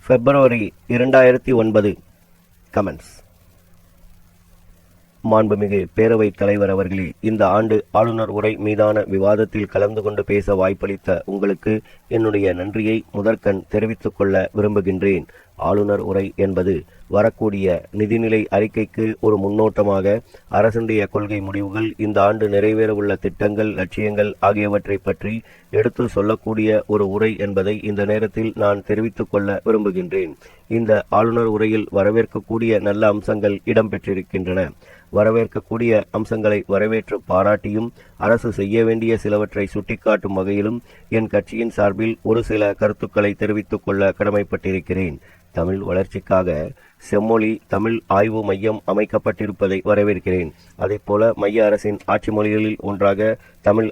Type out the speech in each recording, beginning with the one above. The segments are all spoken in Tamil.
பிப்ரவரி 2009. கமெண்ட்ஸ். மாண்புமிகு பேரவைத் தலைவர் அவர்களே, இந்த ஆண்டு ஆளுநர் உரை மீதான விவாதத்தில் கலந்து கொண்டு பேச வாய்ப்பளித்த உங்களுக்கு என்னுடைய நன்றியை முதற்கண் தெரிவித்துக் கொள்ள விரும்புகின்றேன். ஆளுநர் உரை என்பது வரக்கூடிய நிதிநிலை அறிக்கைக்கு ஒரு முன்னோட்டமாக அரசுடைய கொள்கை முடிவுகள், இந்த ஆண்டு நிறைவேறவுள்ள திட்டங்கள், லட்சியங்கள் ஆகியவற்றை பற்றி எடுத்து சொல்லக்கூடிய ஒரு உரை என்பதை இந்த நேரத்தில் நான் தெரிவித்துக் கொள்ள விரும்புகின்றேன். இந்த ஆளுநர் உரையில் வரவேற்கக்கூடிய நல்ல அம்சங்கள் இடம்பெற்றிருக்கின்றன. வரவேற்கக்கூடிய அம்சங்களை வரவேற்று பாராட்டியும் அரசு செய்ய வேண்டிய சிலவற்றை சுட்டிக்காட்டும் வகையிலும் என் கட்சியின் சார்பில் ஒரு சில கருத்துக்களை தெரிவித்துக் கொள்ள கடமைப்பட்டிருக்கிறேன். தமிழ் வளர்ச்சிக்காக செம்மொழி தமிழ் ஆய்வு மையம் அமைக்கப்பட்டிருப்பதை வரவேற்கிறேன். அதேபோல மைய அரசின் ஆட்சி மொழிகளில் ஒன்றாக தமிழ்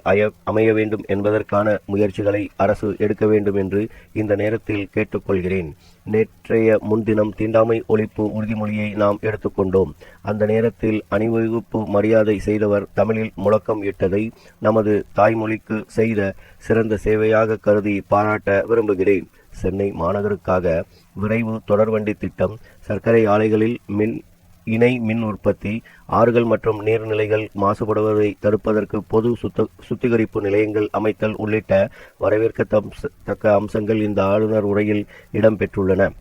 அமைய வேண்டும் என்பதற்கான முயற்சிகளை அரசு எடுக்க வேண்டும் என்று இந்த நேரத்தில் கேட்டுக்கொள்கிறேன். நேற்றைய முன்தினம் தீண்டாமை ஒழிப்பு உறுதிமொழியை நாம் எடுத்துக்கொண்டோம். அந்த நேரத்தில் அணிவகுப்பு மரியாதை செய்தவர் தமிழில் முழக்கம் இட்டதை நமது தாய்மொழிக்கு செய்த சிறந்த சேவையாக கருதி பாராட்ட விரும்புகிறேன். சென்னை மாநகருக்காக விரைவு தொடர்வண்டி திட்டம், சர்க்கரை ஆலைகளில் இணை மின் உற்பத்தி, ஆறுகள் மற்றும் நீர்நிலைகள் மாசுபடுவதை தடுப்பதற்கு பொது சுத்திகரிப்பு நிலையங்கள் அமைத்தல் உள்ளிட்ட வரவேற்கத்தக்க அம்சங்கள் இந்த ஆளுநர் உரையில் இடம்பெற்றுள்ளன.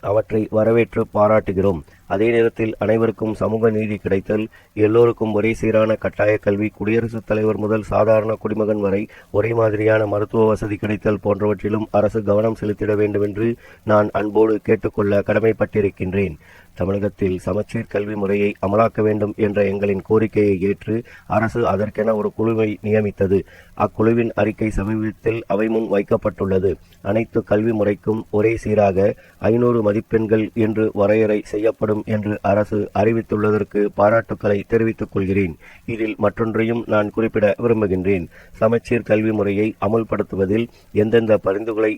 அவற்றை வரவேற்று பாராட்டுகிறோம். அதே நேரத்தில் அனைவருக்கும் சமூக நீதி கிடைத்தல், எல்லோருக்கும் ஒரே சீரான கட்டாய கல்வி, குடியரசுத் தலைவர் முதல் சாதாரண குடிமகன் வரை ஒரே மாதிரியான மருத்துவ வசதி கிடைத்தல் போன்றவற்றிலும் அரசு கவனம் செலுத்திட வேண்டும் என்று நான் அன்போடு கேட்டுக்கொள்ள கடமைப்பட்டிருக்கின்றேன். தமிழகத்தில் சமச்சீர் கல்வி முறையை அமலாக்க வேண்டும் என்ற எங்களின் கோரிக்கையை ஏற்று அரசு அதற்கென ஒரு குழுவை நியமித்தது. அக்குழுவின் அறிக்கை சமீபத்தில் அவை முன் வைக்கப்பட்டுள்ளது. அனைத்து கல்வி முறைக்கும் ஒரே சீராக 500 மதிப்பெண்கள் என்று வரையறை செய்யப்படும் என்று அரசு அறிவித்துள்ளதற்கு பாராட்டுக்களை தெரிவித்துக் கொள்கிறேன். இதில் மற்றொன்றையும் நான் குறிப்பிட விரும்புகின்றேன். சமச்சீர் கல்வி முறையை அமுல்படுத்துவதில் எந்தெந்த பரிந்துரைகளை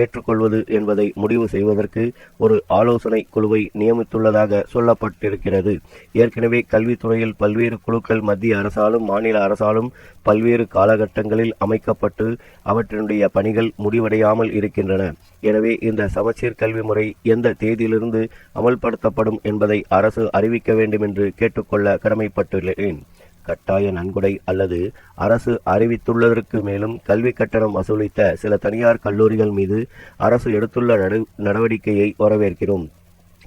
ஏற்றுக்கொள்வது என்பதை முடிவு செய்வதற்கு ஒரு ஆலோசனை குழுவை நியமித்துள்ளதாக சொல்லப்பட்டிருக்கிறது. ஏற்கனவே கல்வித்துறையில் பல்வேறு குழுக்கள் மத்திய அரசாலும் மாநில அரசாலும் பல்வேறு காலகட்டங்களில் அமைக்கப்பட்டு அவற்றினுடைய பணிகள் முடிவடையாமல் இருக்கின்றன. எனவே இந்த சமச்சீர் கல்வி முறை எந்த தேதியிலிருந்து அமல்படுத்தப்படும் என்பதை அரசு அறிவிக்க வேண்டும் என்று கேட்டுக்கொள்ள கடமைப்பட்டுள்ளேன். கட்டாய நன்கொடை அல்லது அரசு அறிவித்துள்ளதற்கு மேலும் கல்வி கட்டணம் வசூலித்த சில தனியார் கல்லூரிகள் மீது அரசு எடுத்துள்ள நடவடிக்கையை வரவேற்கிறோம்.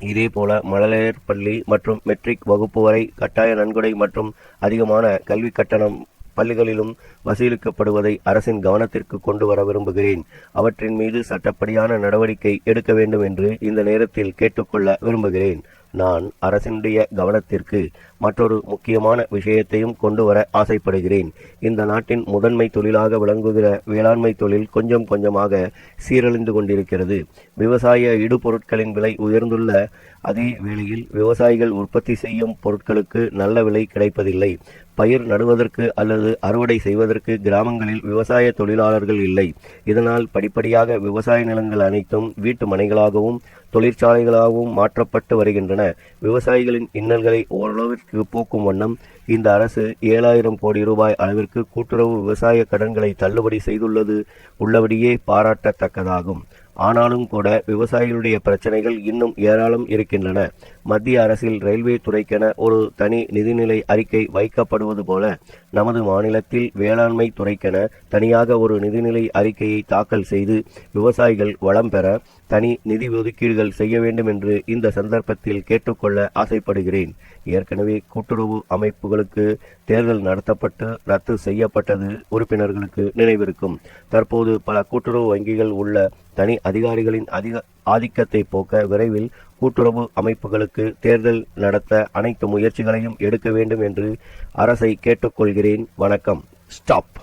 இதேபோல மழலையர் பள்ளி மற்றும் மெட்ரிக் வகுப்பு வரை கட்டாய நன்கொடை மற்றும் அதிகமான கல்வி கட்டணம் பள்ளிகளிலும் வசூலிக்கப்படுவதை அரசின் கவனத்திற்கு கொண்டு வர விரும்புகிறேன். அவற்றின் மீது சட்டப்படியான நடவடிக்கை எடுக்க வேண்டும் என்று இந்த நேரத்தில் கேட்டுக்கொள்ள விரும்புகிறேன். நான் அரசினுடைய கவனத்திற்கு மற்றொரு முக்கியமான விஷயத்தையும் கொண்டு வர ஆசைப்படுகிறேன். இந்த நாட்டின் முதன்மை தொழிலாக விளங்குகிற வேளாண்மை தொழில் கொஞ்சம் கொஞ்சமாக சீரழிந்து கொண்டிருக்கிறது. விவசாய இடுபொருட்களின் விலை உயர்ந்துள்ள அதே வேளையில் விவசாயிகள் உற்பத்தி செய்யும் பொருட்களுக்கு நல்ல விலை கிடைப்பதில்லை. பயிர் நடுவதற்கு அல்லது அறுவடை செய்வதற்கு கிராமங்களில் விவசாய தொழிலாளர்கள் இல்லை. இதனால் படிப்படியாக விவசாய நிலங்கள் அனைத்தும் வீட்டு மனைகளாகவும் தொழிற்சாலைகளாகவும் மாற்றப்பட்டு வருகின்றன. விவசாயிகளின் இன்னல்களை ஓரளவிற்கு போக்கும் வண்ணம் இந்த அரசு 7000 கோடி ரூபாய் அளவிற்கு கூட்டுறவு விவசாய கடன்களை தள்ளுபடி செய்துள்ளது உள்ளபடியே பாராட்டத்தக்கதாகும். ஆனாலும் கூட விவசாயிகளுடைய பிரச்சனைகள் இன்னும் ஏராளம் இருக்கின்றன. மத்திய அரசில் ரயில்வே துறைக்கென ஒரு தனி நிதிநிலை அறிக்கை வைக்கப்படுவது போல நமது மாநிலத்தில் வேளாண்மை துறைக்கென தனியாக ஒரு நிதிநிலை அறிக்கையை தாக்கல் செய்து விவசாயிகள் வளம் பெற தனி நிதி ஒதுக்கீடுகள் செய்ய வேண்டும் என்று இந்த சந்தர்ப்பத்தில் கேட்டுக்கொள்ள ஆசைப்படுகிறேன். ஏற்கனவே கூட்டுறவு அமைப்புகளுக்கு தேர்தல் நடத்தப்பட்டு ரத்து செய்யப்பட்டது உறுப்பினர்களுக்கு நினைவிருக்கும். தற்போது பல கூட்டுறவு வங்கிகள் உள்ள தனி அதிகாரிகளின் ஆதிக்கத்தை போக்க விரைவில் கூட்டுறவு அமைப்புகளுக்கு தேர்தல் நடத்த அனைத்து முயற்சிகளையும் எடுக்க வேண்டும் என்று அரசை கேட்டுக்கொள்கிறேன். வணக்கம். ஸ்டாப்.